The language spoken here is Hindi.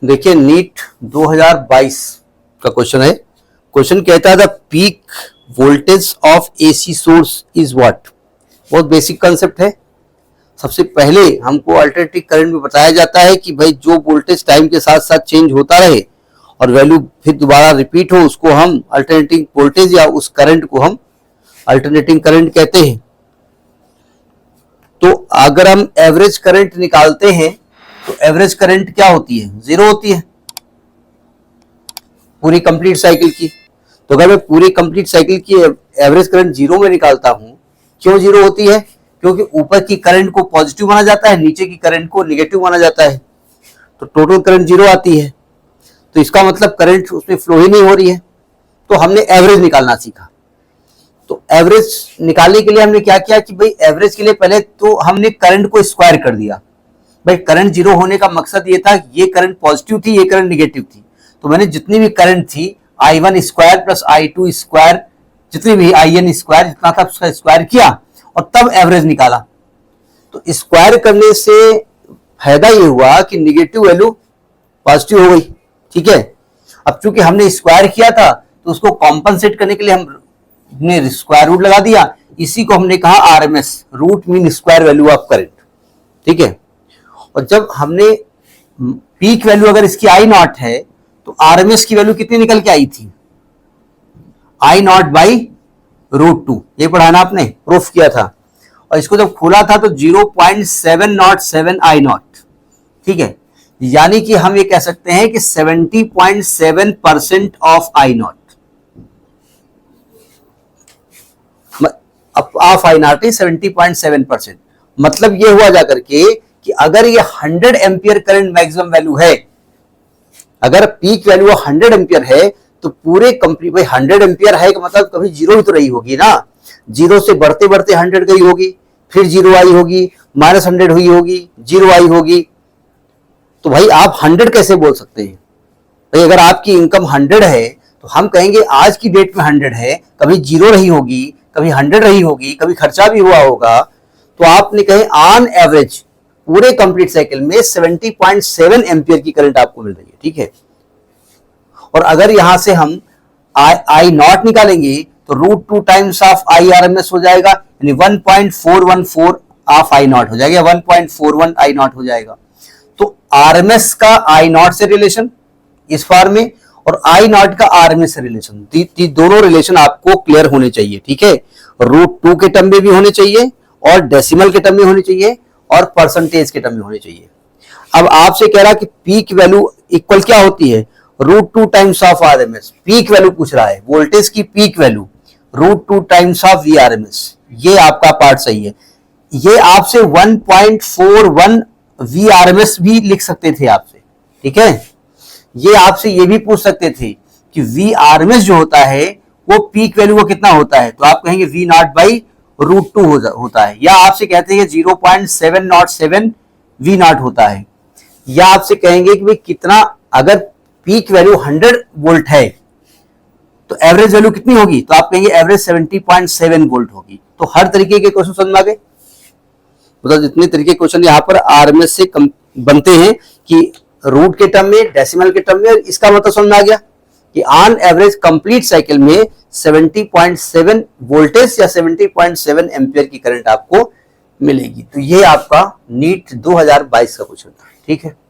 देखिए नीट 2022 का क्वेश्चन है। क्वेश्चन कहता है the peak voltage of AC source is what. बहुत बेसिक कंसेप्ट है। सबसे पहले हमको अल्टरनेटिंग करंट में बताया जाता है कि भाई जो वोल्टेज टाइम के साथ साथ चेंज होता रहे और वैल्यू फिर दोबारा रिपीट हो, उसको हम अल्टरनेटिंग वोल्टेज या उस करंट को हम अल्टरनेटिंग करंट कहते हैं। तो अगर हम एवरेज करंट निकालते हैं तो एवरेज करंट क्या होती है? जीरो होती है पूरी कंप्लीट साइकिल की। तो अगर मैं पूरी कंप्लीट साइकिल की एवरेज करंट जीरो में निकालता हूं, क्यों जीरो होती है? क्योंकि ऊपर की करंट को पॉजिटिव माना जाता है, नीचे की करंट को नेगेटिव माना जाता है, तो टोटल करंट जीरो आती है। तो इसका मतलब करंट उसमें फ्लो ही नहीं हो रही है। तो हमने एवरेज निकालना सीखा। तो एवरेज निकालने के लिए हमने क्या किया कि भाई एवरेज के लिए पहले तो हमने करंट को स्क्वायर कर दिया। भाई करंट जीरो होने का मकसद ये था, ये करंट पॉजिटिव थी, ये करंट निगेटिव थी, तो मैंने जितनी भी करंट थी I1 square plus I2 square, जितनी भी IN स्क्वायर जितना था उसका स्क्वायर किया और तब एवरेज निकाला। तो स्क्वायर करने से फायदा ये हुआ कि निगेटिव वैल्यू पॉजिटिव हो गई। ठीक है, अब चूंकि हमने स्क्वायर किया था तो उसको कॉम्पनसेट करने के लिए हमने स्क्वायर रूट लगा दिया। इसी को हमने कहा RMS, root mean square value of current. ठीक है, और जब हमने पीक वैल्यू अगर इसकी आई नॉट है तो आरएमएस की वैल्यू कितनी निकल के आई थी? आई नॉट बाई रूट टू। ये पढ़ाना आपने, प्रूफ किया था। और इसको जब खोला था तो 0.707 आई नॉट। ठीक है, यानी कि हम ये कह सकते हैं कि 70.7% of I not of I not is 70.7%। मतलब ये हुआ जाकर के कि अगर ये 100 एम्पियर करंट मैक्सिमम वैल्यू है, अगर पीक वैल्यू 100 एम्पियर है तो पूरे कंप्लीट, भाई 100 एम्पियर है का मतलब कभी जीरो ही तो रही होगी ना। जीरो से बढ़ते बढ़ते 100 गई होगी, फिर जीरो आई होगी, -100 हुई होगी, जीरो आई होगी। तो भाई आप 100 कैसे बोल सकते हैं? भाई अगर आपकी इनकम 100 है तो हम कहेंगे आज की डेट में 100 है, कभी जीरो रही होगी, कभी 100 रही होगी, कभी खर्चा भी हुआ होगा। तो आपने कहे ऑन एवरेज पूरे कंप्लीट साइकिल में 70.7 एम्पियर की करंट आपको मिल रही है। ठीक है, और अगर यहां से हम आई नॉट निकालेंगे तो root two times of I R M S हो जाएगा, यानी 1.414 ऑफ आई नॉट हो जाएगा, 1.41 आई नॉट हो जाएगा। तो आरएमएस का आई नॉट से रिलेशन इस फॉर्म में और आई नॉट का आरएमएस से रिलेशन, दोनों रिलेशन आपको क्लियर होने चाहिए। ठीक है, रूट टू के टर्म में भी होने चाहिए और डेसिमल के टर्म में होने चाहिए और परसेंटेज के टर्म में होने चाहिए। अब आपसे कह रहा कि पीक वैल्यू इक्वल क्या होती है? Root two times of RMS. Peak value पूछ रहा है, वोल्टेज की peak value root two times of V RMS. ये आपका पार्ट सही है। ये आपसे 1.41 वी आरएमएस भी लिख सकते थे आपसे। ठीक है, ये आपसे ये भी पूछ सकते थे कि वी आरएमएस जो होता है वो पीक वैल्यू को कितना होता है, तो आप कहेंगे V nought by root two होता है। या आपसे कहते हैं 0.707 वी नॉट होता है। या आपसे कहेंगे कि भाई कितना, अगर पीक वैल्यू 100 वोल्ट है तो एवरेज वैल्यू कितनी होगी, तो आप कहेंगे एवरेज 70.7 वोल्ट होगी। तो हर तरीके के क्वेश्चन समझ में आ गए। मतलब जितने तरीके के क्वेश्चन यहाँ पर आरएमएस से बनते हैं कि रूट के टर्म में, डेसिमल के टर्म में, इसका मतलब समझ में आ गया कि ऑन एवरेज कंप्लीट साइकिल में 70.7 वोल्टेज या 70.7 एम्पियर की करंट आपको मिलेगी। तो ये आपका नीट 2022 का क्वेश्चन था। ठीक है।